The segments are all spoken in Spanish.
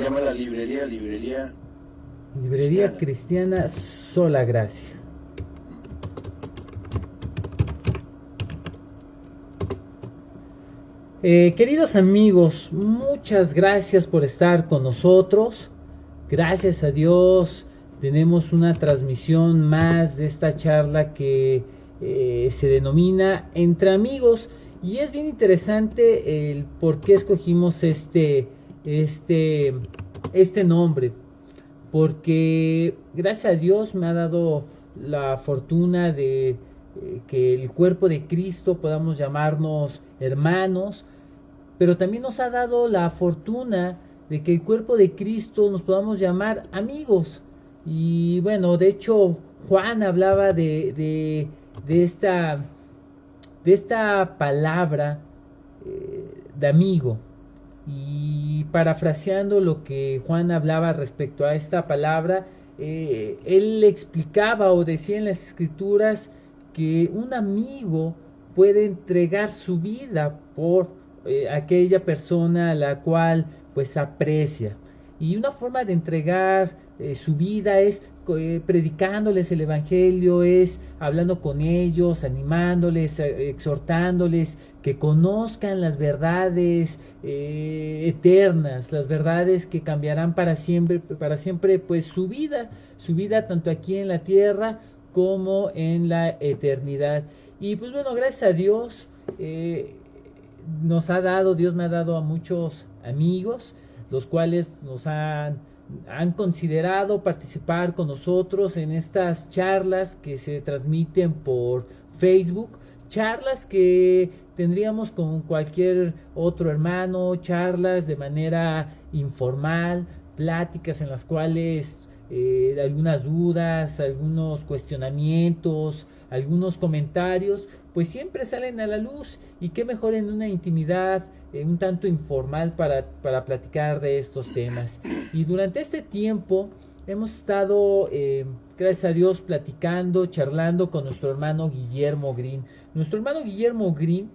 llama la librería Librería cristiana. Cristiana Sola Gracia. Queridos amigos, muchas gracias por estar con nosotros. Gracias a Dios tenemos una transmisión más de esta charla que se denomina Entre Amigos, y es bien interesante el por qué escogimos este nombre, porque gracias a Dios me ha dado la fortuna de que el cuerpo de Cristo podamos llamarnos hermanos, pero también nos ha dado la fortuna de que el cuerpo de Cristo nos podamos llamar amigos. Y bueno, de hecho, Juan hablaba de esta palabra de amigo. Y parafraseando lo que Juan hablaba respecto a esta palabra, él explicaba o decía en las escrituras que un amigo puede entregar su vida por aquella persona a la cual pues aprecia. Y una forma de entregar su vida es predicándoles el Evangelio, es hablando con ellos, animándoles, exhortándoles, que conozcan las verdades eternas, las verdades que cambiarán para siempre pues su vida tanto aquí en la tierra como en la eternidad. Y pues bueno, gracias a Dios, Dios me ha dado a muchos amigos, los cuales han considerado participar con nosotros en estas charlas que se transmiten por Facebook, charlas que tendríamos con cualquier otro hermano, charlas de manera informal, pláticas en las cuales algunas dudas, algunos cuestionamientos, algunos comentarios, pues siempre salen a la luz, y qué mejor en una intimidad un tanto informal para platicar de estos temas. Y durante este tiempo hemos estado, gracias a Dios, platicando, charlando con nuestro hermano Guillermo Green. Nuestro hermano Guillermo Green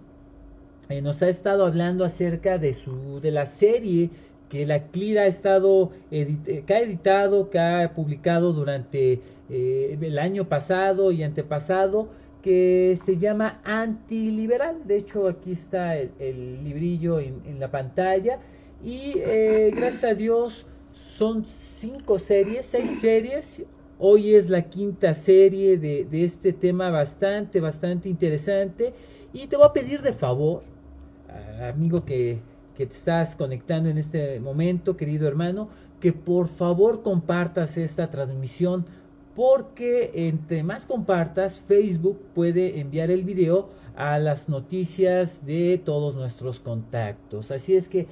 nos ha estado hablando acerca de la serie que la CLIR ha estado que ha editado, que ha publicado durante el año pasado y antepasado, que se llama Antiliberal. De hecho, aquí está el librillo en la pantalla. Y gracias a Dios son 6 series. Hoy es la quinta serie de este tema bastante interesante. Y te voy a pedir de favor, amigo que te estás conectando en este momento, querido hermano, que por favor compartas esta transmisión, porque entre más compartas, Facebook puede enviar el video a las noticias de todos nuestros contactos. Así es que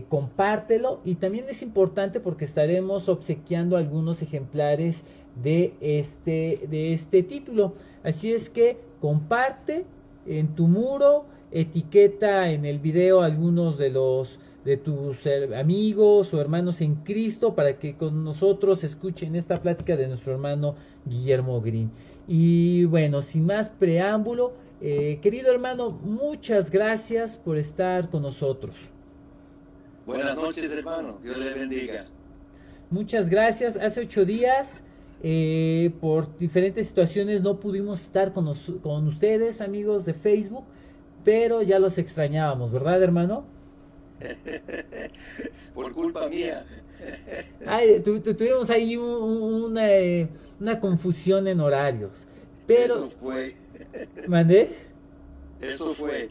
compártelo, y también es importante porque estaremos obsequiando algunos ejemplares de este título. Así es que comparte en tu muro, etiqueta en el video a algunos de tus amigos o hermanos en Cristo para que con nosotros escuchen esta plática de nuestro hermano Guillermo Green. Y bueno, sin más preámbulo, querido hermano, muchas gracias por estar con nosotros. Buenas noches, hermano. Dios le bendiga. Muchas gracias. Hace 8 días, por diferentes situaciones, no pudimos estar con ustedes, amigos de Facebook, pero ya los extrañábamos, ¿verdad, hermano? Por culpa mía. Ay, tuvimos ahí una confusión en horarios, pero Eso fue. mandé, Eso fue.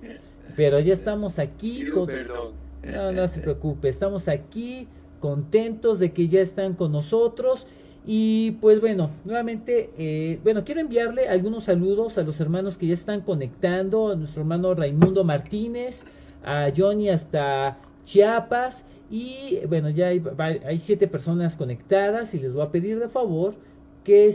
pero ya estamos aquí Pido perdón. no, no se preocupe, estamos aquí contentos de que ya están con nosotros. Y pues bueno, nuevamente, bueno, quiero enviarle algunos saludos a los hermanos que ya están conectando, a nuestro hermano Raimundo Martínez, a Johnny hasta Chiapas. Y bueno, ya hay 7 personas conectadas, y les voy a pedir de favor que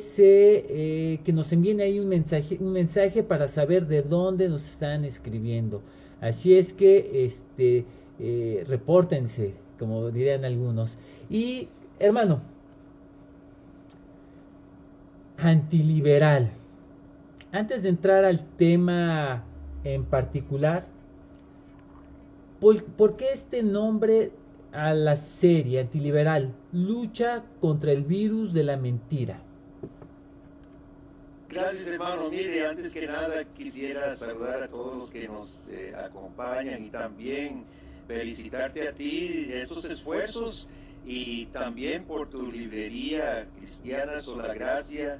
nos envíen ahí un mensaje para saber de dónde nos están escribiendo. Así es que repórtense, como dirían algunos. Y hermano, antiliberal. Antes de entrar al tema en particular, ¿por qué este nombre a la serie Antiliberal, lucha contra el virus de la mentira. Gracias, hermano. Mire, antes que nada quisiera saludar a todos los que nos acompañan y también felicitarte a ti de estos esfuerzos y también por tu librería cristiana Sola Gracia.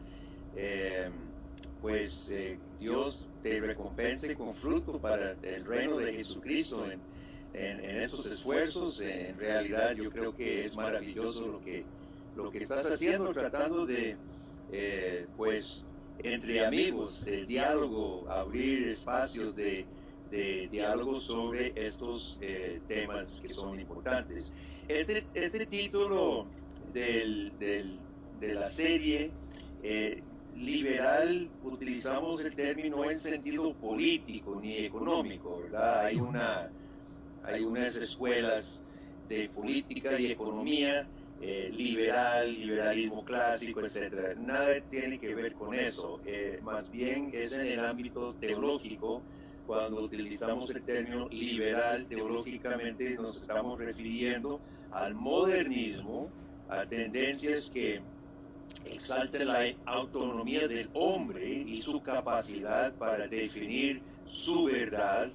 Dios te recompense con fruto para el reino de Jesucristo en esos esfuerzos. En realidad yo creo que es maravilloso lo que estás haciendo, tratando de entre amigos, el diálogo, abrir espacios de diálogo sobre estos temas que son importantes. Este título de la serie liberal, utilizamos el término no en sentido político ni económico, ¿verdad? Hay unas escuelas de política y economía liberalismo clásico, etcétera. Nada tiene que ver con eso. Más bien es en el ámbito teológico. Cuando utilizamos el término liberal, teológicamente nos estamos refiriendo al modernismo, a tendencias que exaltan la autonomía del hombre y su capacidad para definir su verdad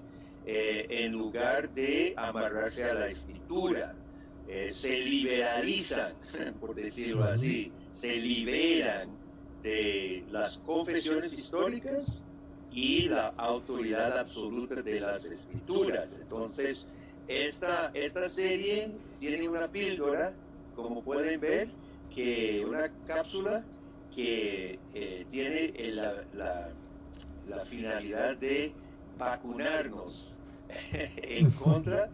en lugar de amarrarse a la escritura. Se liberalizan, por decirlo así, se liberan de las confesiones históricas y la autoridad absoluta de las escrituras. Entonces, esta serie tiene una píldora, como pueden ver, que una cápsula que tiene la finalidad de vacunarnos en contra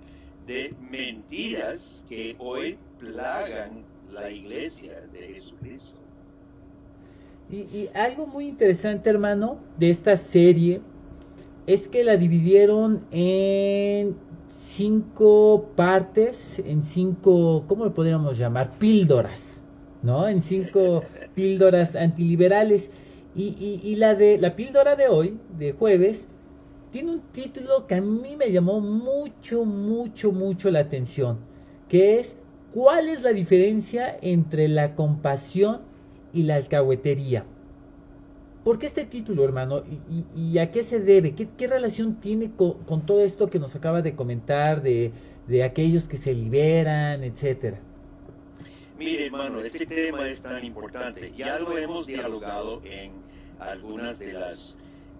de mentiras que hoy plagan la iglesia de Jesucristo. Y algo muy interesante, hermano, de esta serie es que la dividieron en 5 partes, en 5, ¿cómo lo podríamos llamar? Píldoras, ¿no? En 5 píldoras antiliberales. Y la píldora de hoy, de jueves, tiene un título que a mí me llamó mucho la atención, que es ¿cuál es la diferencia entre la compasión y la alcahuetería? ¿Por qué este título, hermano? ¿Y a qué se debe? ¿Qué relación tiene con todo esto que nos acaba de comentar de aquellos que se liberan, etcétera? Mire, hermano, este tema es tan importante. Ya lo hemos dialogado en algunas de las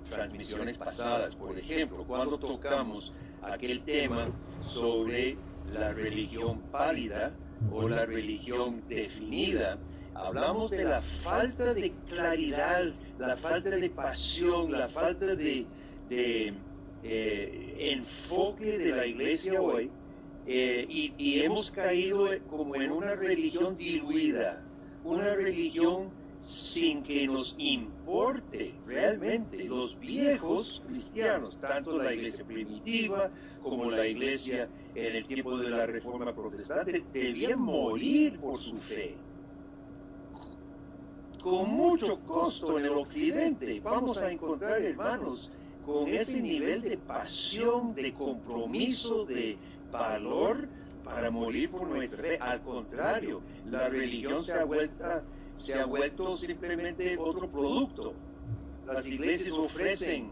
transmisiones pasadas. Por ejemplo, cuando tocamos aquel tema sobre la religión pálida o la religión definida, hablamos de la falta de claridad, la falta de pasión, la falta de enfoque de la iglesia hoy, y hemos caído como en una religión diluida, una religión sin que nos importe realmente. Los viejos cristianos, tanto la iglesia primitiva como la iglesia en el tiempo de la Reforma Protestante, debían morir por su fe. Con mucho costo en el occidente vamos a encontrar hermanos con ese nivel de pasión, de compromiso, de valor para morir por nuestra fe. Al contrario, la religión se ha vuelto simplemente otro producto. Las iglesias ofrecen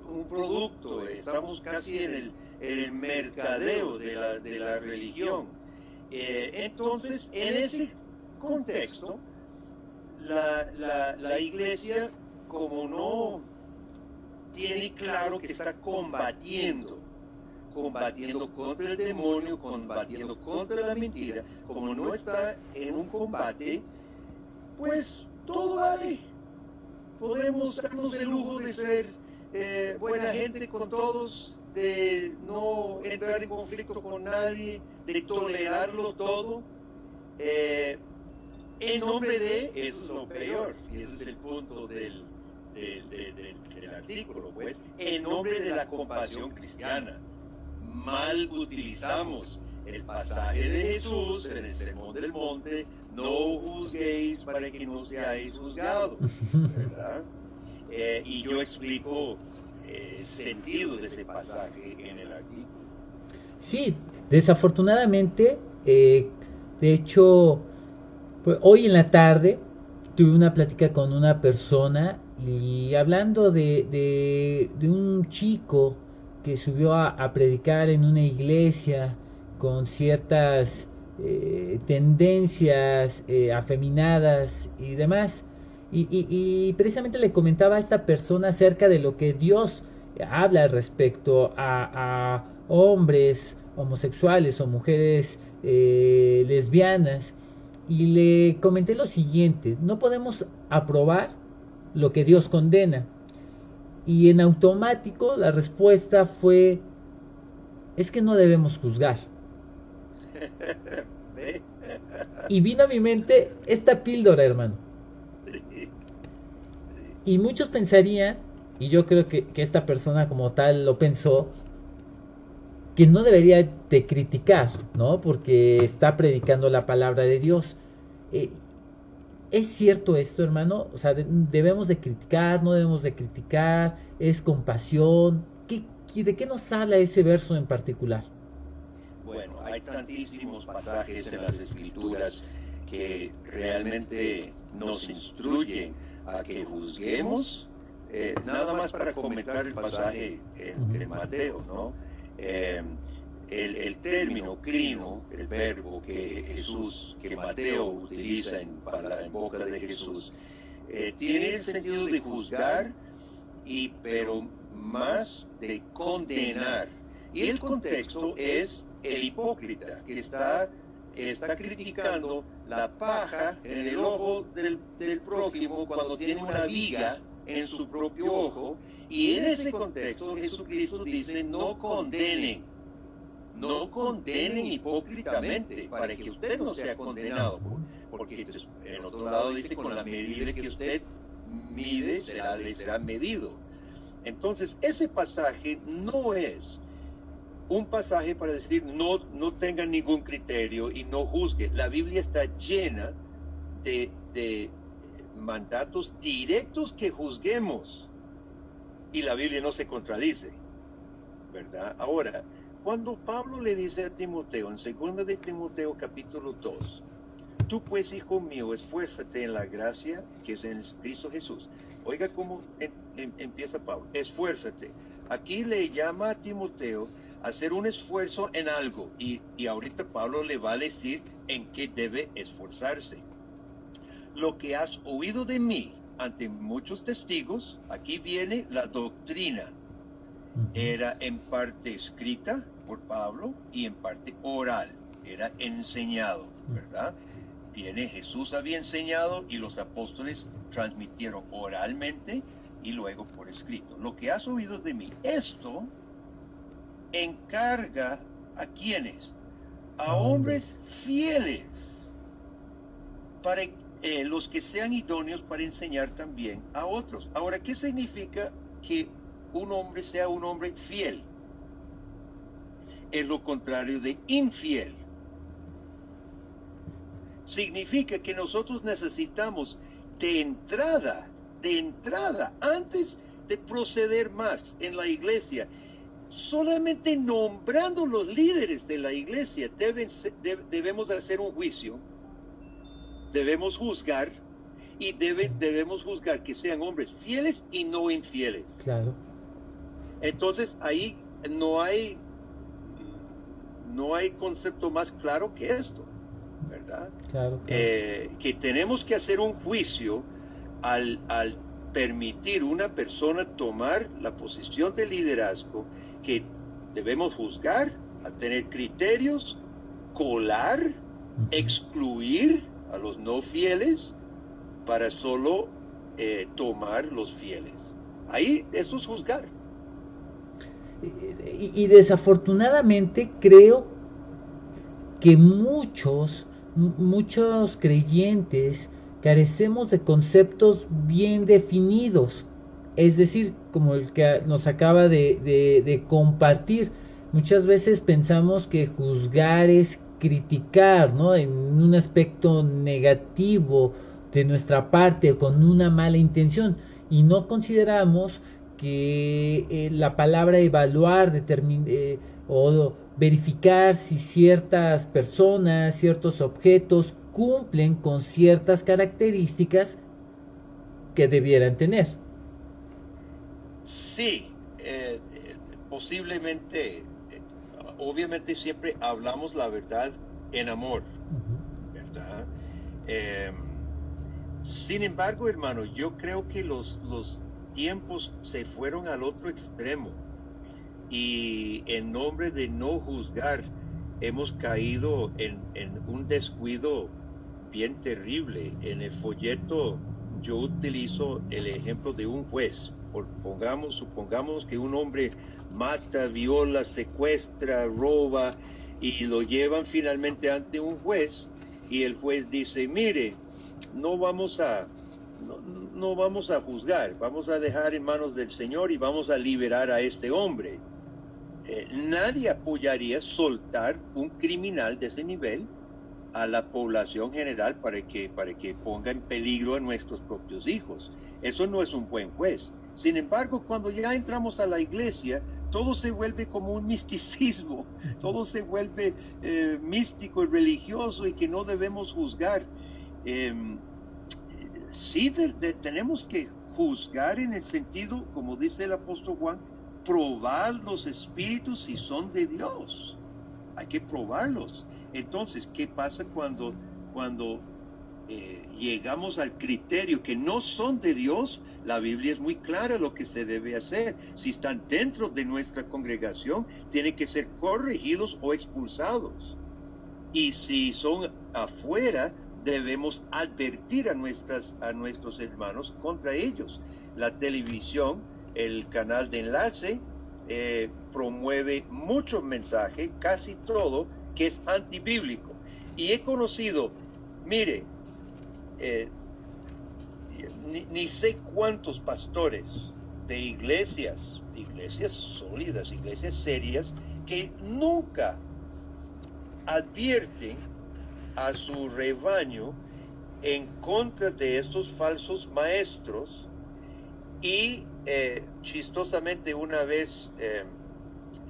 un producto, estamos casi en el mercadeo de la religión. Entonces, en ese contexto, la iglesia, como no tiene claro que está combatiendo contra el demonio, combatiendo contra la mentira, como no está en un combate, pues todo vale. Podemos darnos el lujo de ser buena gente con todos, de no entrar en conflicto con nadie, de tolerarlo todo. En nombre de, eso es lo peor, y ese es el punto del artículo, pues, en nombre de la compasión cristiana. Mal utilizamos el pasaje de Jesús en el Sermón del Monte: no juzguéis para que no seáis juzgados, ¿verdad? Y yo explico el sentido de ese pasaje en el artículo. Sí, desafortunadamente De hecho, pues, hoy en la tarde tuve una plática con una persona y hablando de un chico que subió a predicar en una iglesia con ciertas tendencias afeminadas y demás. Y precisamente le comentaba a esta persona acerca de lo que Dios habla respecto a hombres homosexuales o mujeres lesbianas, y le comenté lo siguiente: no podemos aprobar lo que Dios condena. Y en automático la respuesta fue: es que no debemos juzgar. Y vino a mi mente esta píldora, hermano. Y muchos pensarían, y yo creo que esta persona como tal lo pensó, que no debería de criticar, ¿no? Porque está predicando la palabra de Dios. ¿Es cierto esto, hermano? O sea, debemos de criticar, no debemos de criticar, es compasión. ¿De qué nos habla ese verso en particular? Bueno, hay tantísimos pasajes en las Escrituras que realmente nos instruyen a que juzguemos. Nada más para comentar el pasaje de Mateo, ¿no? El término crino, el verbo que Mateo utiliza en boca de Jesús, tiene el sentido de juzgar, pero más de condenar. Y el contexto es el hipócrita que está criticando la paja en el ojo del prójimo cuando tiene una viga en su propio ojo. Y en ese contexto Jesucristo dice: no condenen hipócritamente, para que usted no sea condenado, porque en otro lado dice: con la medida que usted mide le será medido. Entonces ese pasaje no es un pasaje para decir no tengan ningún criterio y no juzguen. La Biblia está llena de mandatos directos que juzguemos, y la Biblia no se contradice, ¿verdad? Ahora, cuando Pablo le dice a Timoteo en 2 de Timoteo capítulo 2: tú pues, hijo mío, esfuérzate en la gracia que es en Cristo Jesús. Oiga cómo empieza Pablo: esfuérzate. Aquí le llama a Timoteo a hacer un esfuerzo en algo, y ahorita Pablo le va a decir en qué debe esforzarse. Lo que has oído de mí ante muchos testigos, aquí viene la doctrina. Era en parte escrita por Pablo y en parte oral, era enseñado, ¿verdad? Jesús había enseñado y los apóstoles transmitieron oralmente y luego por escrito. Lo que has oído de mí, esto encarga a quienes, a hombres fieles, para los que sean idóneos para enseñar también a otros. Ahora, ¿qué significa que un hombre sea un hombre fiel? Es lo contrario de infiel. Significa que nosotros necesitamos de entrada, antes de proceder más en la iglesia, solamente nombrando los líderes de la iglesia, debemos de hacer un juicio, debemos juzgar, y debemos juzgar que sean hombres fieles y no infieles. Claro. Entonces ahí no hay concepto más claro que esto, ¿verdad? Claro. Que tenemos que hacer un juicio al permitir una persona tomar la posición de liderazgo, que debemos juzgar, a tener criterios, colar, excluir a los no fieles para solo tomar los fieles. Ahí eso es juzgar. Y desafortunadamente creo que muchos creyentes carecemos de conceptos bien definidos, es decir, como el que nos acaba de compartir. Muchas veces pensamos que juzgar es criticar, ¿no?, en un aspecto negativo de nuestra parte, con una mala intención, y no consideramos que la palabra evaluar o verificar si ciertas personas, ciertos objetos cumplen con ciertas características que debieran tener. Sí, posiblemente, obviamente siempre hablamos la verdad en amor, ¿verdad? Eh, Sin embargo, hermano, yo creo que los tiempos se fueron al otro extremo y en nombre de no juzgar hemos caído en un descuido bien terrible. En el folleto yo utilizo el ejemplo de un juez. Supongamos que un hombre mata, viola, secuestra, roba y lo llevan finalmente ante un juez y el juez dice, mire, no vamos a, no vamos a juzgar, vamos a dejar en manos del Señor y vamos a liberar a este hombre. Nadie apoyaría soltar un criminal de ese nivel a la población general para que ponga en peligro a nuestros propios hijos. Eso no es un buen juez. Sin embargo, cuando ya entramos a la iglesia, todo se vuelve como un misticismo, todo se vuelve místico y religioso y que no debemos juzgar. Sí, tenemos que juzgar en el sentido, como dice el apóstol Juan, probar los espíritus si son de Dios. Hay que probarlos. Entonces, ¿qué pasa cuando llegamos al criterio que no son de Dios? La Biblia es muy clara lo que se debe hacer. Si están dentro de nuestra congregación, tienen que ser corregidos o expulsados. Y si son afuera, debemos advertir a nuestros hermanos contra ellos. La televisión, el canal de enlace, promueve mucho mensaje, casi todo, que es antibíblico. Y he conocido, mire, ni sé cuántos pastores de iglesias sólidas, iglesias serias, que nunca advierten a su rebaño en contra de estos falsos maestros. Y chistosamente una vez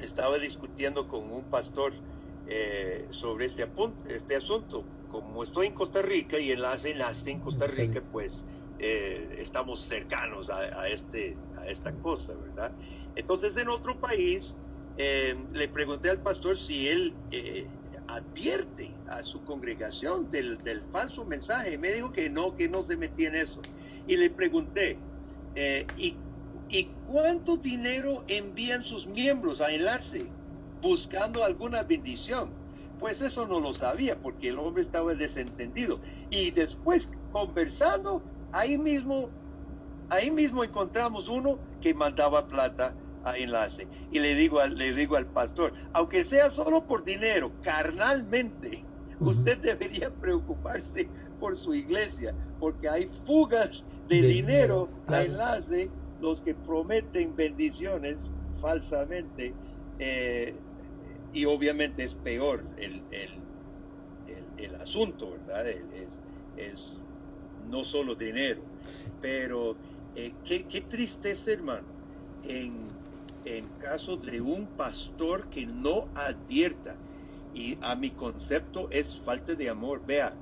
estaba discutiendo con un pastor sobre este asunto. Como estoy en Costa Rica y enlace en Costa Rica, pues estamos cercanos a esta cosa, ¿verdad? Entonces en otro país le pregunté al pastor si él advierte a su congregación del falso mensaje, y me dijo que no se metía en eso. Y le pregunté, ¿y cuánto dinero envían sus miembros a enlace buscando alguna bendición? Pues eso no lo sabía porque el hombre estaba desentendido. Y después, conversando, ahí mismo encontramos uno que mandaba plata a enlace. Y le digo al pastor, aunque sea solo por dinero, carnalmente, usted debería preocuparse por su iglesia, porque hay fugas de dinero a enlace, los que prometen bendiciones falsamente, y obviamente es peor el asunto, ¿verdad? Es no solo dinero, pero qué tristeza, hermano, en caso de un pastor que no advierta, y a mi concepto es falta de amor. Vea,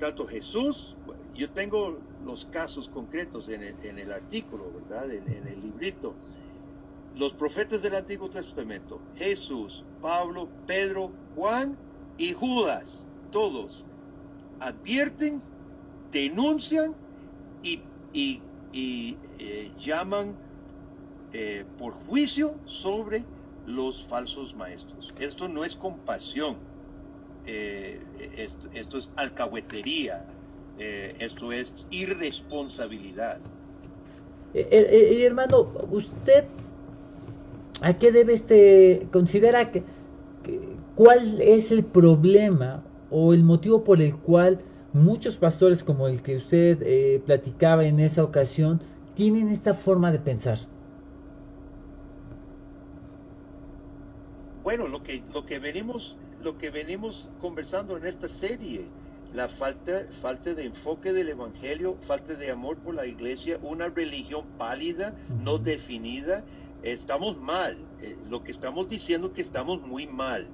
tanto Jesús, yo tengo los casos concretos en el artículo, ¿verdad? En el librito. Los profetas del Antiguo Testamento, Jesús, Pablo, Pedro, Juan y Judas, todos advierten, denuncian y llaman por juicio sobre los falsos maestros. Esto no es compasión, esto es alcahuetería, esto es irresponsabilidad. Hermano, ¿usted a qué debe considera cuál es el problema o el motivo por el cual muchos pastores como el que usted platicaba en esa ocasión tienen esta forma de pensar? Bueno, lo que venimos conversando en esta serie, la falta de enfoque del evangelio, falta de amor por la iglesia, una religión pálida, no definida. Estamos mal. Lo que estamos diciendo es que estamos muy mal.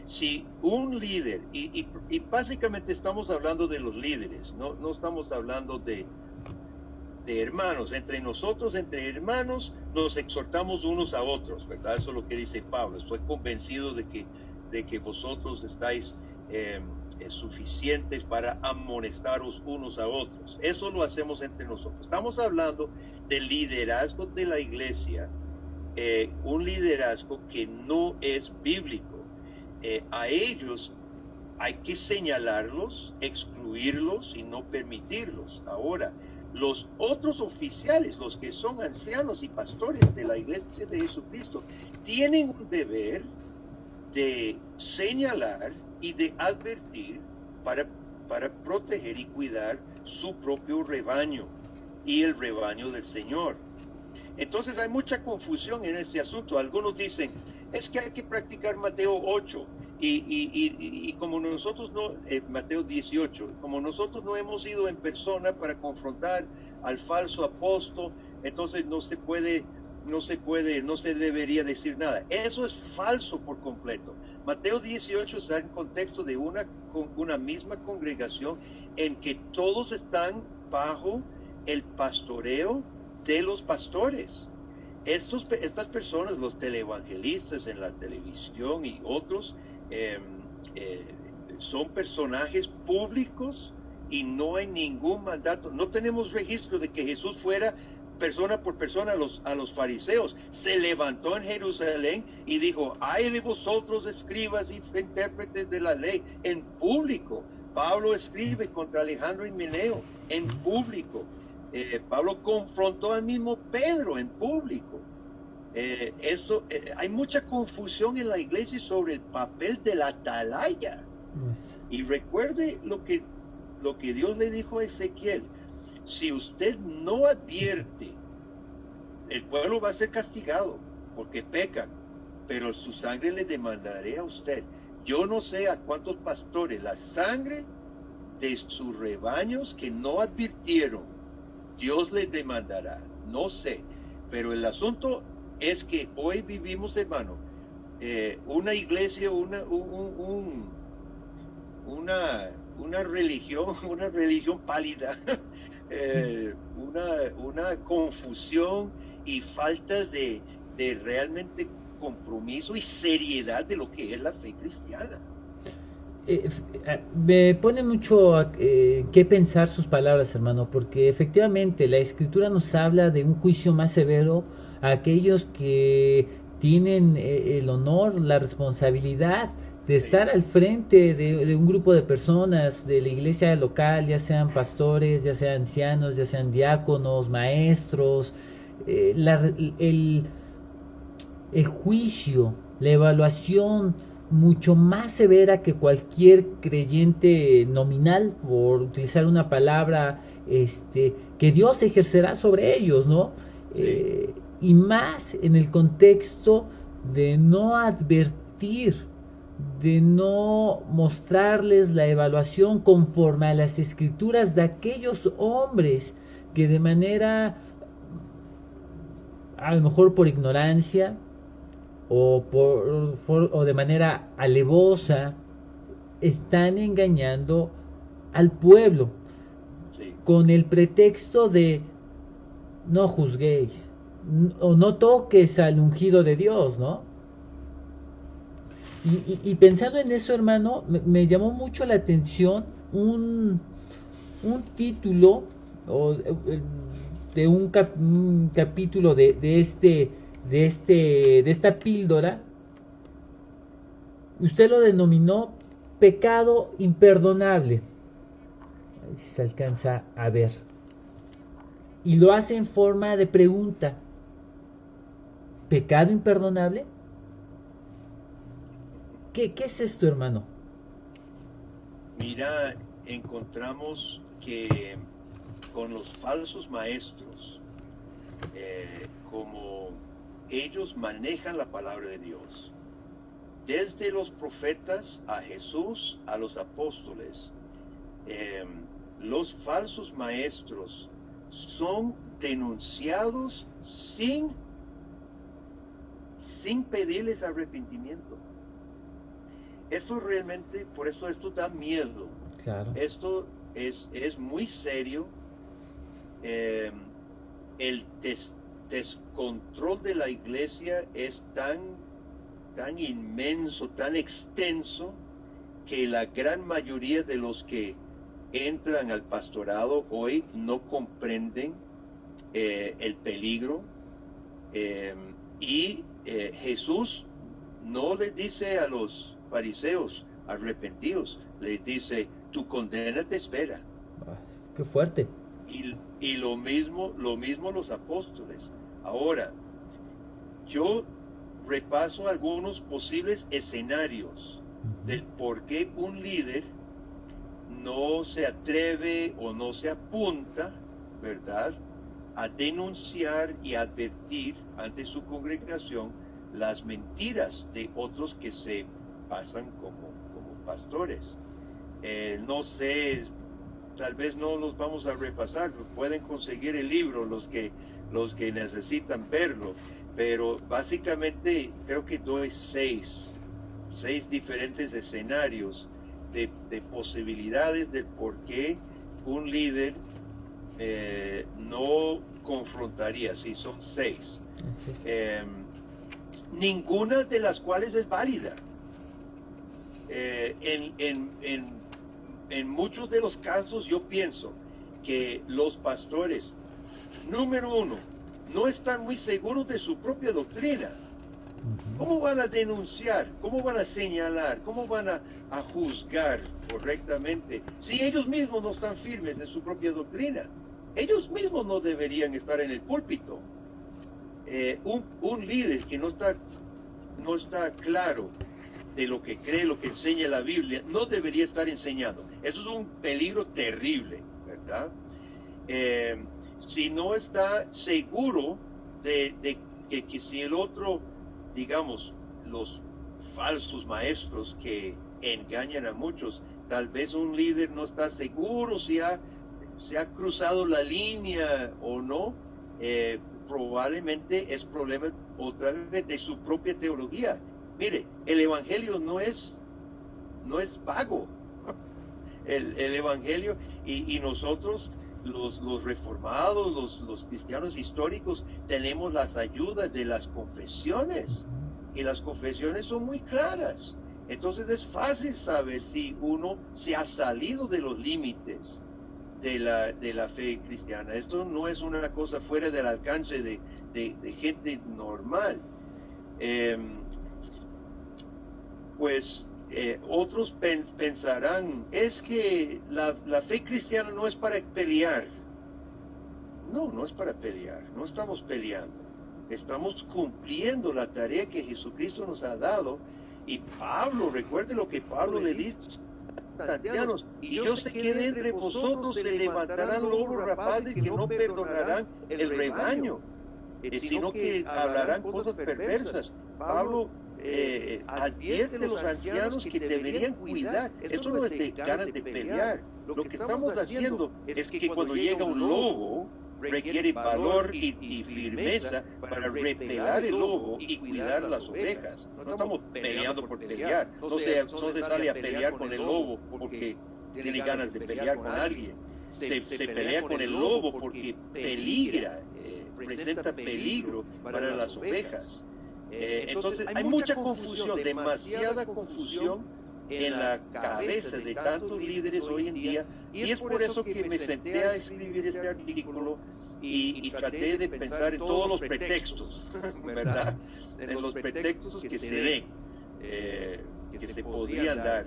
Si un líder, y básicamente estamos hablando de los líderes, no estamos hablando de hermanos, entre nosotros, entre hermanos, nos exhortamos unos a otros, ¿verdad? Eso es lo que dice Pablo. Estoy convencido de que vosotros estáis suficientes para amonestaros unos a otros. Eso lo hacemos entre nosotros. Estamos hablando del liderazgo de la iglesia, un liderazgo que no es bíblico. A ellos hay que señalarlos, excluirlos y no permitirlos. Ahora, los otros oficiales, los que son ancianos y pastores de la iglesia de Jesucristo, tienen un deber de señalar y de advertir para proteger y cuidar su propio rebaño y el rebaño del Señor. Entonces hay mucha confusión en este asunto. Algunos dicen, es que hay que practicar Mateo 8 y como nosotros no, Mateo 18, como nosotros no hemos ido en persona para confrontar al falso apóstol, entonces no se debería decir nada. Eso es falso por completo. Mateo 18 está en contexto de una misma congregación en que todos están bajo el pastoreo de los pastores. Estas personas, los televangelistas en la televisión y otros, son personajes públicos y no hay ningún mandato. No tenemos registro de que Jesús fuera persona por persona a los fariseos. Se levantó en Jerusalén y dijo, ay de vosotros escribas y intérpretes de la ley, en público. Pablo escribe contra Alejandro y Meneo en público. Pablo confrontó al mismo Pedro en público. Hay mucha confusión en la iglesia sobre el papel de la atalaya. Y recuerde lo que Dios le dijo a Ezequiel: si usted no advierte, el pueblo va a ser castigado porque pecan, pero su sangre le demandaré a usted. Yo no sé a cuántos pastores la sangre de sus rebaños que no advirtieron, Dios les demandará. No sé, pero el asunto es que hoy vivimos, hermano, una iglesia, una religión pálida, una confusión y falta de realmente compromiso y seriedad de lo que es la fe cristiana. Me pone mucho qué pensar sus palabras, hermano, porque efectivamente la Escritura nos habla de un juicio más severo a aquellos que tienen el honor, la responsabilidad de estar al frente de un grupo de personas de la iglesia local, ya sean pastores, ya sean ancianos, ya sean diáconos, maestros. El juicio, la evaluación mucho más severa que cualquier creyente nominal, por utilizar una palabra, que Dios ejercerá sobre ellos, ¿no? Y más en el contexto de no advertir, de no mostrarles la evaluación conforme a las escrituras de aquellos hombres que de manera, a lo mejor por ignorancia o de manera alevosa, están engañando al pueblo con el pretexto de no juzguéis o no toques al ungido de Dios, ¿no? Y pensando en eso, hermano, me llamó mucho la atención un título de un capítulo de esta píldora. Usted lo denominó pecado imperdonable. A ver si se alcanza a ver. Y lo hace en forma de pregunta. ¿Pecado imperdonable? ¿Qué es esto, hermano? Mira, encontramos que con los falsos maestros, como ellos manejan la palabra de Dios, desde los profetas a Jesús, a los apóstoles, eh, los falsos maestros son denunciados sin pedirles arrepentimiento. Esto realmente, por eso esto da miedo. Claro. Esto es muy serio. El descontrol de la iglesia es tan inmenso, tan extenso, que la gran mayoría de los que entran al pastorado hoy no comprenden el peligro, y Jesús no les dice a los fariseos arrepentidos, les dice: tu condena te espera. Qué fuerte. Y lo mismo los apóstoles. Ahora, yo repaso algunos posibles escenarios del por qué un líder no se atreve o no se apunta, ¿verdad?, a denunciar y advertir ante su congregación las mentiras de otros que se pasan como pastores. No sé, tal vez no los vamos a repasar, pueden conseguir el libro los que necesitan verlo, pero básicamente creo que doy seis diferentes escenarios de posibilidades de por qué un líder no confrontaría. Sí, son 6. Ninguna de las cuales es válida. En muchos de los casos yo pienso que los pastores, número uno, no están muy seguros de su propia doctrina. ¿Cómo van a denunciar? ¿Cómo van a señalar? ¿Cómo van a juzgar correctamente si ellos mismos no están firmes en su propia doctrina? Ellos mismos no deberían estar en el púlpito. Un líder que no está claro de lo que cree, lo que enseña la Biblia, no debería estar enseñando. Eso es un peligro terrible, ¿verdad? Si no está seguro de que si el otro, digamos, los falsos maestros que engañan a muchos, tal vez un líder no está seguro si se ha cruzado la línea o no, probablemente es problema otra vez de su propia teología. Mire, el evangelio no es vago. El evangelio, y nosotros los reformados, los cristianos históricos, tenemos las ayudas de las confesiones, y las confesiones son muy claras. Entonces es fácil saber si uno se ha salido de los límites de la fe cristiana. Esto no es una cosa fuera del alcance de gente normal. Otros pensarán, es que la fe cristiana no es para pelear. No es para pelear, no estamos peleando. Estamos cumpliendo la tarea que Jesucristo nos ha dado. Y Pablo, recuerde lo que Pablo le dice: ancianos, y yo sé que de entre vosotros se levantarán lobos rapaces que no perdonarán el rebaño, sino que hablarán cosas perversas. Pablo advierte a los ancianos que deberían cuidar. Eso no es de ganas de pelear. Lo que estamos haciendo es que cuando llega un lobo, requiere valor y firmeza para repelar el lobo y cuidar las ovejas. No estamos peleando por pelear. No se sale a pelear con el lobo porque tiene ganas de pelear con alguien. Se pelea con el lobo porque peligra, presenta peligro para las ovejas. Entonces hay mucha confusión, demasiada confusión en la cabeza de tantos líderes hoy en día, y es por eso que me senté a escribir este artículo y traté de pensar en todos los pretextos, ¿verdad? En los pretextos que se den, que se podrían dar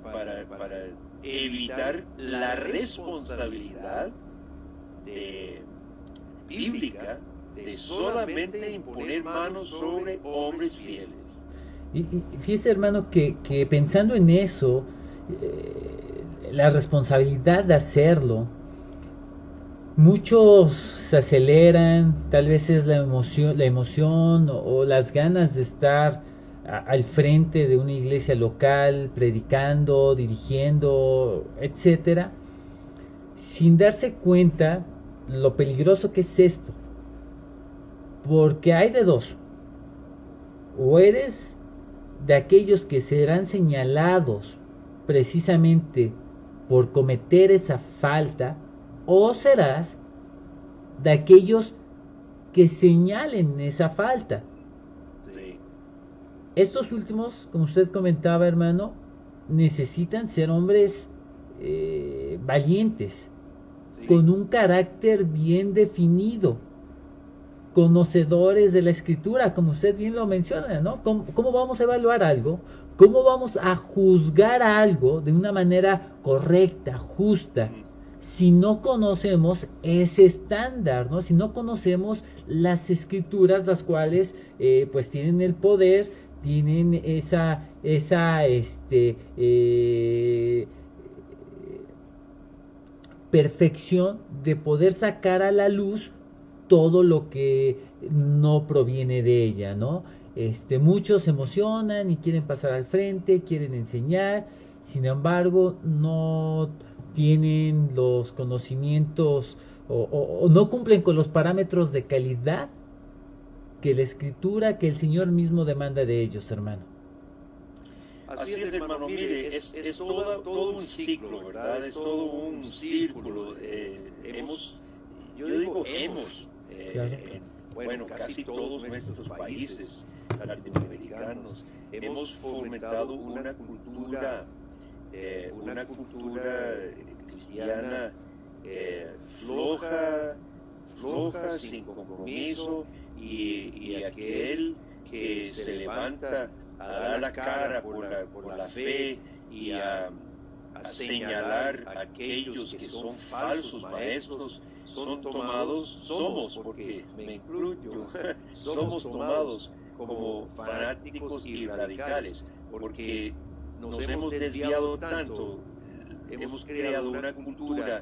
para evitar la responsabilidad bíblica de solamente imponer manos sobre hombres fieles. Y fíjese, hermano, que pensando en eso, la responsabilidad de hacerlo, muchos se aceleran, tal vez es la emoción o las ganas de estar al frente de una iglesia local, predicando, dirigiendo, etcétera, sin darse cuenta lo peligroso que es esto. Porque hay de dos: o eres de aquellos que serán señalados precisamente por cometer esa falta, o serás de aquellos que señalen esa falta. Sí. Estos últimos, como usted comentaba, hermano, necesitan ser hombres valientes, Sí. con un carácter bien definido, conocedores de la escritura, como usted bien lo menciona, ¿no? ¿Cómo vamos a evaluar algo? ¿Cómo vamos a juzgar algo de una manera correcta, justa, si no conocemos ese estándar, ¿no? Si no conocemos las escrituras, las cuales pues tienen el poder, tienen esa perfección de poder sacar a la luz todo lo que no proviene de ella, ¿no? Muchos se emocionan y quieren pasar al frente, quieren enseñar, sin embargo, no tienen los conocimientos o no cumplen con los parámetros de calidad que la escritura, que el Señor mismo demanda de ellos, hermano. Así es, hermano, mire, es todo un ciclo, ¿verdad? Es todo un círculo. Yo digo Claro. bueno, casi todos nuestros países latinoamericanos hemos fomentado una cultura cristiana floja, sin compromiso, y aquel que se levanta a dar la cara por la fe y a señalar a aquellos que son falsos maestros, somos, porque me incluyo, somos tomados como fanáticos y radicales, porque nos hemos desviado tanto, hemos creado una cultura,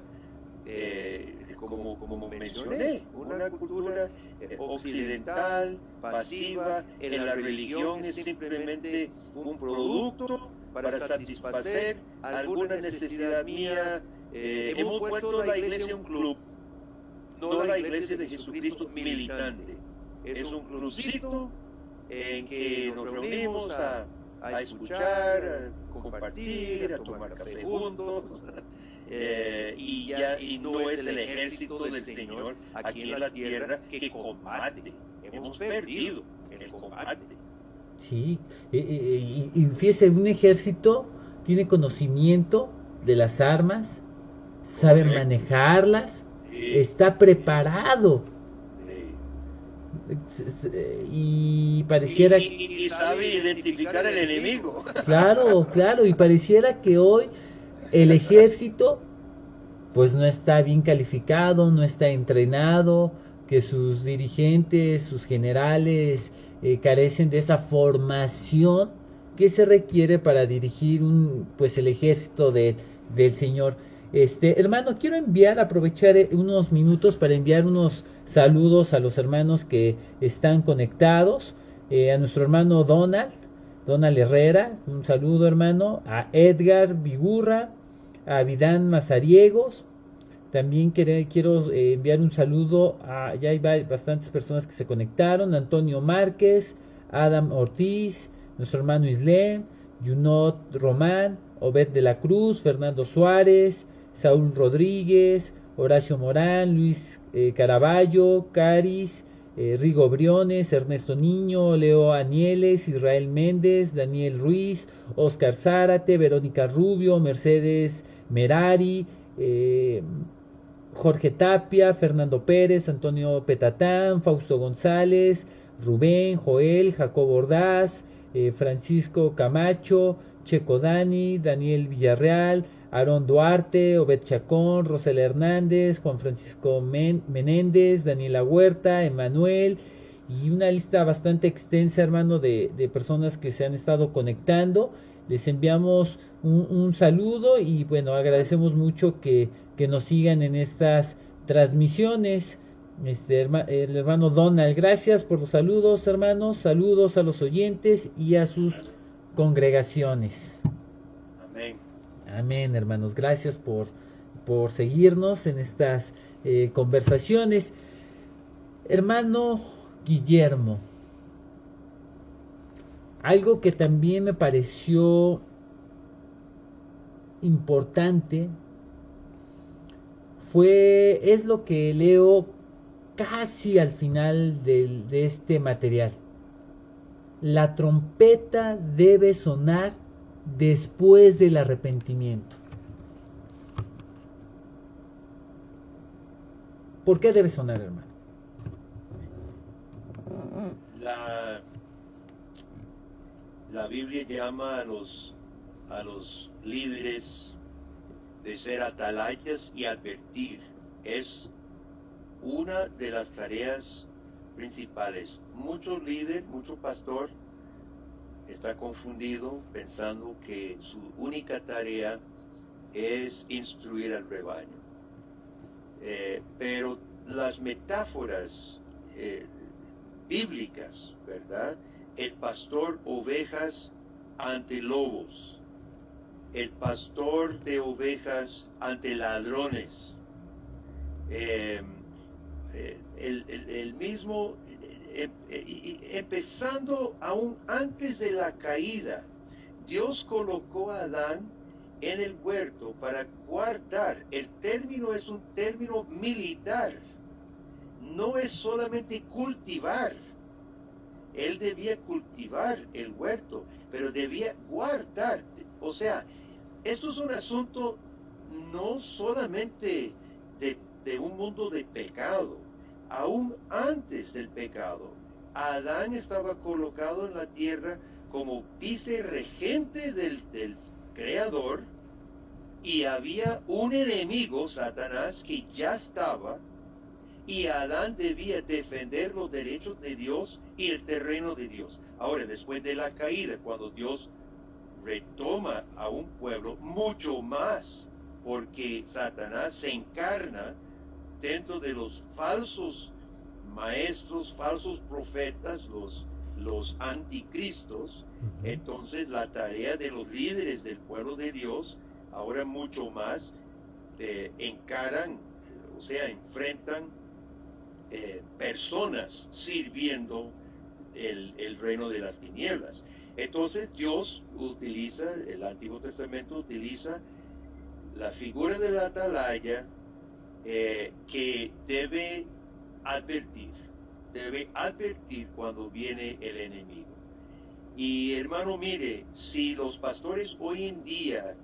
como mencioné, una cultura occidental, pasiva. En la religión es simplemente un producto para satisfacer alguna necesidad mía. Hemos vuelto la iglesia un club, no la iglesia de Jesucristo militante. Es un clubcito en que nos reunimos a escuchar, a compartir, a tomar café juntos. Y no es el ejército del Señor aquí en la tierra que combate. Hemos perdido en el combate. Sí, y fíjese, un ejército tiene conocimiento de las armas, sabe manejarlas, está preparado. Y pareciera y sabe identificar al enemigo. Claro, y pareciera que hoy el ejército pues no está bien calificado, no está entrenado, que sus dirigentes, sus generales carecen de esa formación que se requiere para dirigir el ejército del Señor. Hermano, quiero aprovechar unos minutos para enviar unos saludos a los hermanos que están conectados, a nuestro hermano Donald Herrera, un saludo, hermano, a Edgar Vigurra, a Vidán Mazariegos. También quiero enviar un saludo ya hay bastantes personas que se conectaron: Antonio Márquez, Adam Ortiz, nuestro hermano Islem, Junot Román, Obed de la Cruz, Fernando Suárez, Saúl Rodríguez, Horacio Morán, Luis Caraballo, Caris, Rigo Briones, Ernesto Niño, Leo Anieles, Israel Méndez, Daniel Ruiz, Oscar Zárate, Verónica Rubio, Mercedes Merari, Jorge Tapia, Fernando Pérez, Antonio Petatán, Fausto González, Rubén, Joel, Jacobo Ordaz, Francisco Camacho, Checo Dani, Daniel Villarreal, Aarón Duarte, Obed Chacón, Rosel Hernández, Juan Francisco Menéndez, Daniela Huerta, Emanuel, y una lista bastante extensa, hermano, de personas que se han estado conectando. Les enviamos un saludo y bueno, agradecemos mucho que nos sigan en estas transmisiones. el hermano Donald. Gracias por los saludos, hermanos. Saludos a los oyentes y a sus congregaciones. Amén. Amén, hermanos. Gracias por seguirnos en estas conversaciones. Hermano Guillermo, algo que también me pareció importante es lo que leo casi al final de este material. La trompeta debe sonar después del arrepentimiento. ¿Por qué debe sonar, hermano? La Biblia llama a los líderes de ser atalayas y advertir. Es una de las tareas principales. Mucho líder, mucho pastor está confundido pensando que su única tarea es instruir al rebaño. Pero las metáforas bíblicas, ¿verdad? El pastor ovejas ante lobos, el pastor de ovejas ante ladrones, el mismo, empezando aún antes de la caída, Dios colocó a Adán en el huerto para guardar. El término es un término militar, no es solamente cultivar. Él debía cultivar el huerto, pero debía guardar. O sea, esto es un asunto no solamente de un mundo de pecado. Aún antes del pecado, Adán estaba colocado en la tierra como vicerregente del Creador, y había un enemigo, Satanás, que ya estaba, y Adán debía defender los derechos de Dios y el terreno de Dios. Ahora, después de la caída, cuando Dios retoma a un pueblo, mucho más, porque Satanás se encarna dentro de los falsos maestros, falsos profetas, los anticristos. Entonces la tarea de los líderes del pueblo de Dios, ahora mucho más, encaran, o sea, enfrentan personas sirviendo el reino de las tinieblas. Entonces Dios utiliza, el Antiguo Testamento utiliza la figura de la atalaya, que debe advertir cuando viene el enemigo. Y hermano, mire, si los pastores hoy en día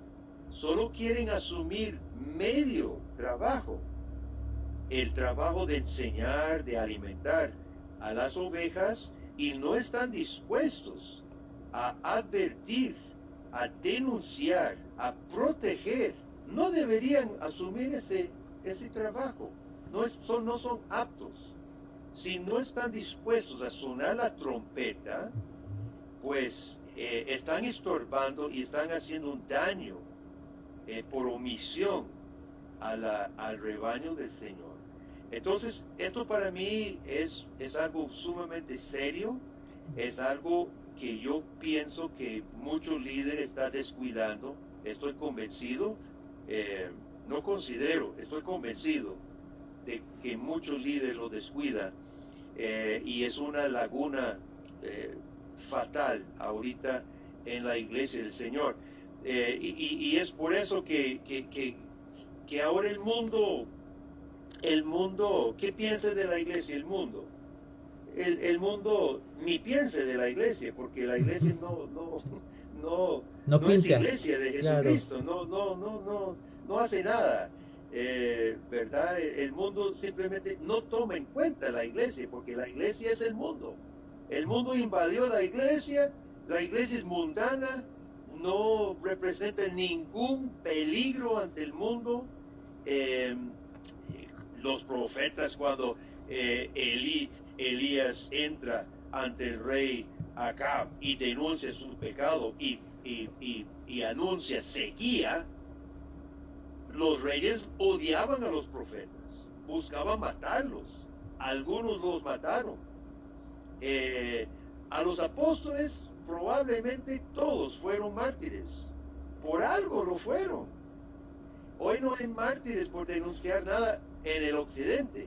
solo quieren asumir medio trabajo, el trabajo de enseñar, de alimentar a las ovejas, y no están dispuestos a advertir, a denunciar, a proteger, no deberían asumir ese trabajo. No son aptos. Si no están dispuestos a sonar la trompeta, pues están estorbando y están haciendo un daño por omisión al rebaño del Señor. Entonces, esto para mí es algo sumamente serio, es algo que yo pienso que muchos líderes están descuidando. Estoy convencido, estoy convencido de que muchos líderes lo descuidan, y es una laguna fatal ahorita en la iglesia del Señor. Y es por eso que ahora el mundo, ¿qué piensa de la iglesia? El mundo ni piensa de la iglesia, porque la iglesia no es iglesia de Jesucristo, claro. no hace nada, ¿verdad? El mundo simplemente no toma en cuenta la iglesia, porque la iglesia es el mundo. El mundo invadió la iglesia es mundana, no representa ningún peligro ante el mundo. Los profetas, cuando Elías entra ante el rey Acab y denuncia su pecado y anuncia sequía, los reyes odiaban a los profetas, buscaban matarlos. algunos los mataron. A los apóstoles probablemente todos fueron mártires, por algo lo fueron. Hoy no hay mártires por denunciar nada en el occidente.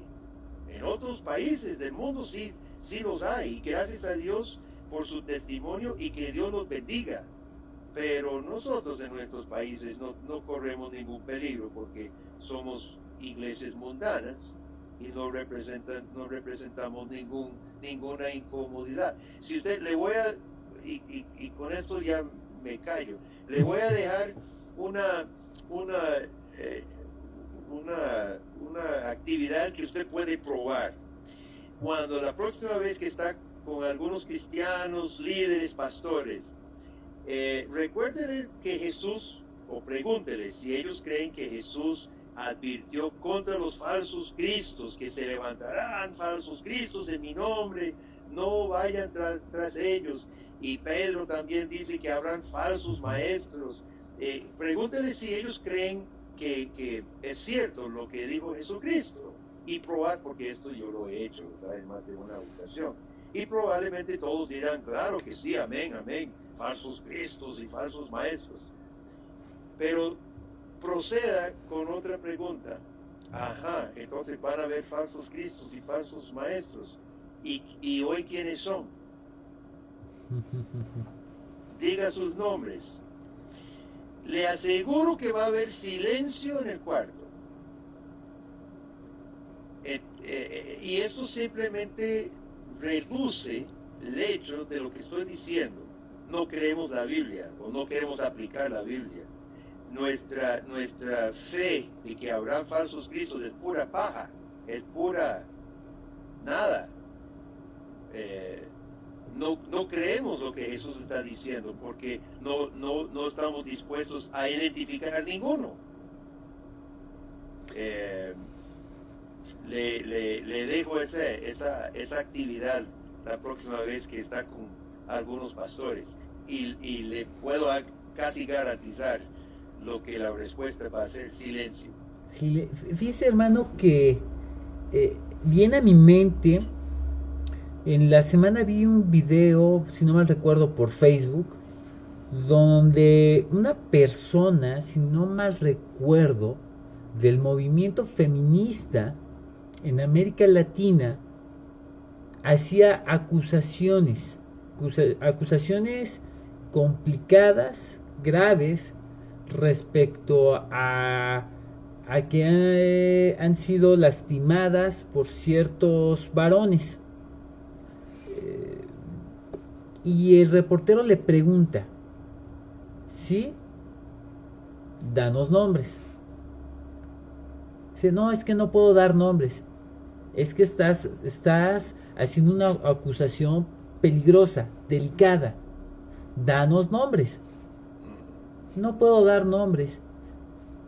En otros países del mundo sí los hay, y gracias a Dios por su testimonio y que Dios los bendiga. Pero nosotros en nuestros países no corremos ningún peligro porque somos iglesias mundanas y no representamos ninguna incomodidad. Si usted le voy a, y con esto ya me callo, le voy a dejar una actividad que usted puede probar. Cuando la próxima vez que está con algunos cristianos, líderes, pastores, recuérdenle que Jesús, o pregúntele si ellos creen que Jesús advirtió contra los falsos cristos, que se levantarán falsos cristos en mi nombre, no vayan tras ellos. Y Pedro también dice que habrán falsos maestros. Pregúntele si ellos creen que es cierto lo que dijo Jesucristo, y probar, porque esto yo lo he hecho, ¿verdad?, en más de una ocasión, y probablemente todos dirán, claro que sí, amén, amén, falsos cristos y falsos maestros. Pero proceda con otra pregunta. Ajá, entonces van a haber falsos cristos y falsos maestros, y hoy ¿quiénes son? Diga sus nombres. Le aseguro que va a haber silencio en el cuarto. Y eso simplemente reduce el hecho de lo que estoy diciendo. No creemos la Biblia, o no queremos aplicar la Biblia. Nuestra fe de que habrán falsos cristos es pura paja, es pura nada. No creemos lo que Jesús está diciendo, porque no estamos dispuestos a identificar ninguno. Le dejo esa actividad la próxima vez que está con algunos pastores, y le puedo casi garantizar lo que la respuesta va a ser: silencio. Fíjese, hermano, que viene a mi mente. En la semana vi un video, si no mal recuerdo, por Facebook, donde una persona, si no mal recuerdo, del movimiento feminista en América Latina, hacía acusaciones complicadas, graves, respecto a que han sido lastimadas por ciertos varones. Y el reportero le pregunta, ¿sí? Danos nombres. Dice, no, es que no puedo dar nombres. Es que estás haciendo una acusación peligrosa, delicada. Danos nombres. No puedo dar nombres.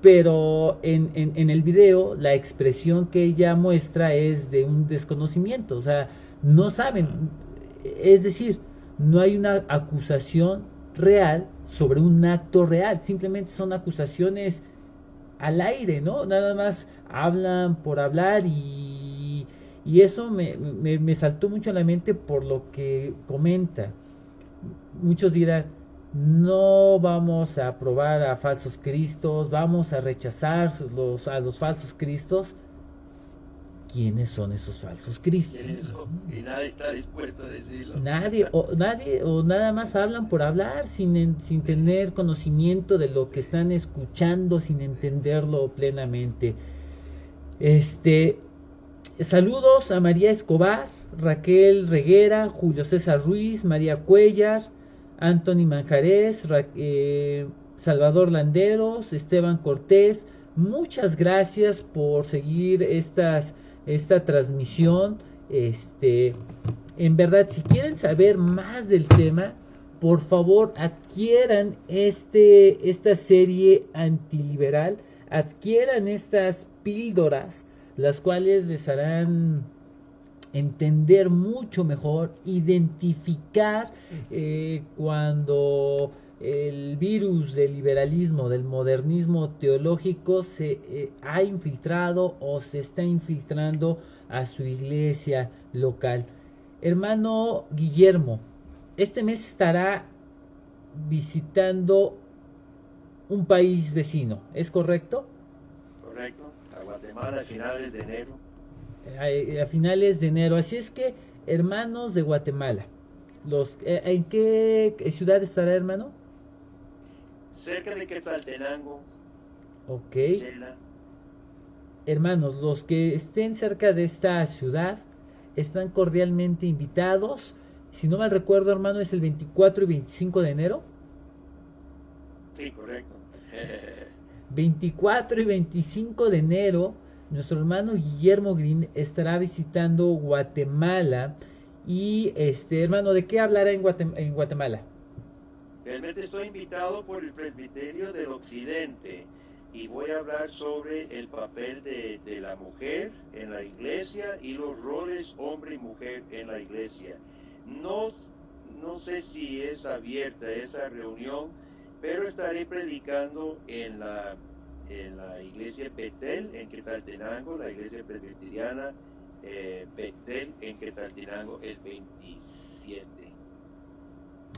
Pero en el video la expresión que ella muestra es de un desconocimiento. O sea, no saben. Es decir, no hay una acusación real sobre un acto real. Simplemente son acusaciones al aire, ¿no? Nada más hablan por hablar, y eso me saltó mucho a la mente por lo que comenta. Muchos dirán, no vamos a aprobar a falsos cristos, vamos a rechazar a los falsos cristos. ¿Quiénes son esos falsos cristos? Y nadie está dispuesto a decirlo. Nadie, o nada más hablan por hablar, sin tener conocimiento de lo que están escuchando, sin entenderlo plenamente. Saludos a María Escobar, Raquel Reguera, Julio César Ruiz, María Cuellar, Anthony Manjarés, Salvador Landeros, Esteban Cortés. Muchas gracias por seguir esta transmisión. En verdad, si quieren saber más del tema, por favor adquieran esta serie antiliberal, adquieran estas píldoras, las cuales les harán entender mucho mejor, identificar cuando el virus del liberalismo, del modernismo teológico se ha infiltrado o se está infiltrando a su iglesia local. Hermano Guillermo, este mes estará visitando un país vecino, ¿es correcto? Correcto, a Guatemala a finales de enero. A finales de enero, así es que, hermanos de Guatemala, ¿en qué ciudad estará, hermano? Cerca de Quetzaltenango. Ok. Chela. Hermanos, los que estén cerca de esta ciudad están cordialmente invitados. Si no mal recuerdo, hermano, es el 24 y 25 de enero. Sí, correcto. 24 y 25 de enero, nuestro hermano Guillermo Green estará visitando Guatemala. Y hermano, ¿de qué hablará en Guatemala? Realmente estoy invitado por el Presbiterio del Occidente y voy a hablar sobre el papel de la mujer en la iglesia y los roles hombre y mujer en la iglesia. No sé si es abierta esa reunión, pero estaré predicando en la iglesia Betel en Quetzaltenango, la iglesia presbiteriana Betel en Quetzaltenango el 27.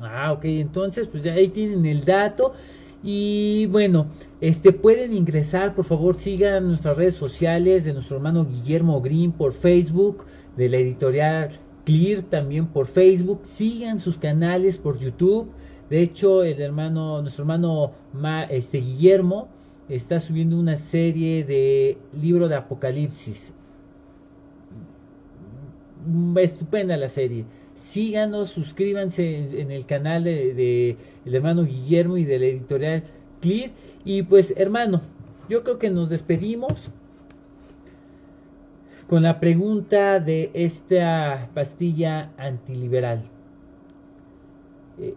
Ah, ok, entonces pues ya ahí tienen el dato. Y bueno, pueden ingresar, por favor, sigan nuestras redes sociales de nuestro hermano Guillermo Green por Facebook, de la editorial Clear también por Facebook, sigan sus canales por YouTube. De hecho, nuestro hermano Guillermo está subiendo una serie de libro de Apocalipsis. Estupenda la serie. Síganos, suscríbanse en el canal de el hermano Guillermo y de la editorial Clear. Y pues, hermano, yo creo que nos despedimos con la pregunta de esta pastilla antiliberal.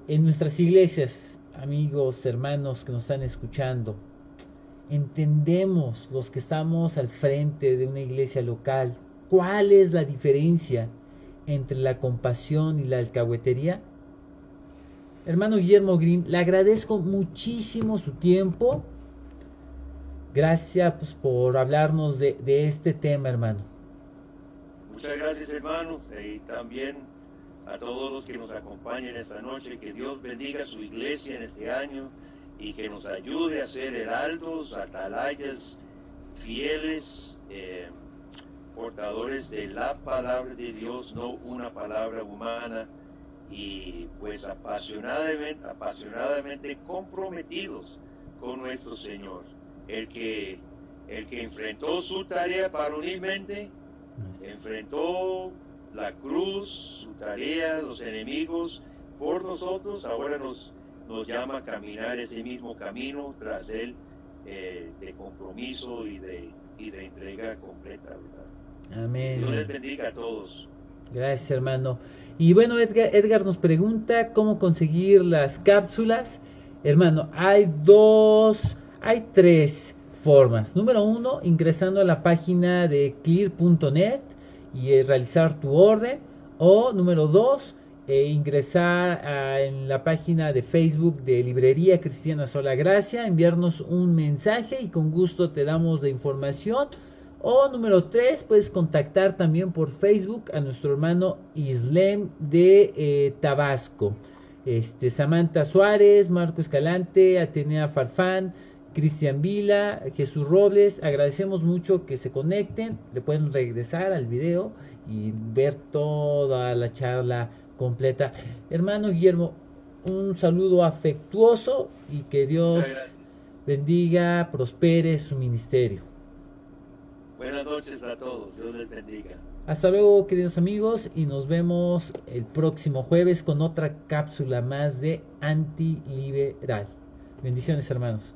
En nuestras iglesias, amigos, hermanos que nos están escuchando, entendemos los que estamos al frente de una iglesia local, ¿cuál es la diferencia entre la compasión y la alcahuetería? Hermano Guillermo Green, le agradezco muchísimo su tiempo. Gracias pues, por hablarnos de este tema, hermano. Muchas gracias, hermano, y también a todos los que nos acompañan esta noche. Que Dios bendiga su iglesia en este año y que nos ayude a ser heraldos, atalayas, fieles, portadores de la palabra de Dios, no una palabra humana, y pues apasionadamente comprometidos con nuestro Señor. El que enfrentó su tarea varonilmente, enfrentó la cruz, su tarea, los enemigos por nosotros, ahora nos llama a caminar ese mismo camino tras él, de compromiso y de entrega completa, ¿verdad? Amén. Dios les bendiga a todos. Gracias, hermano. Y bueno, Edgar nos pregunta cómo conseguir las cápsulas. Hermano, hay tres formas. Número 1, ingresando a la página de clear.net y realizar tu orden. O número 2, ingresar en la página de Facebook de Librería Cristiana Sola Gracia, enviarnos un mensaje y con gusto te damos la información. O número 3, puedes contactar también por Facebook a nuestro hermano Islem de Tabasco. Samantha Suárez, Marco Escalante, Atenea Farfán, Cristian Vila, Jesús Robles. Agradecemos mucho que se conecten. Le pueden regresar al video y ver toda la charla completa. Hermano Guillermo, un saludo afectuoso y que Dios bendiga, prospere su ministerio. Buenas noches a todos, Dios les bendiga. Hasta luego, queridos amigos, y nos vemos el próximo jueves con otra cápsula más de Antiliberal. Bendiciones, hermanos.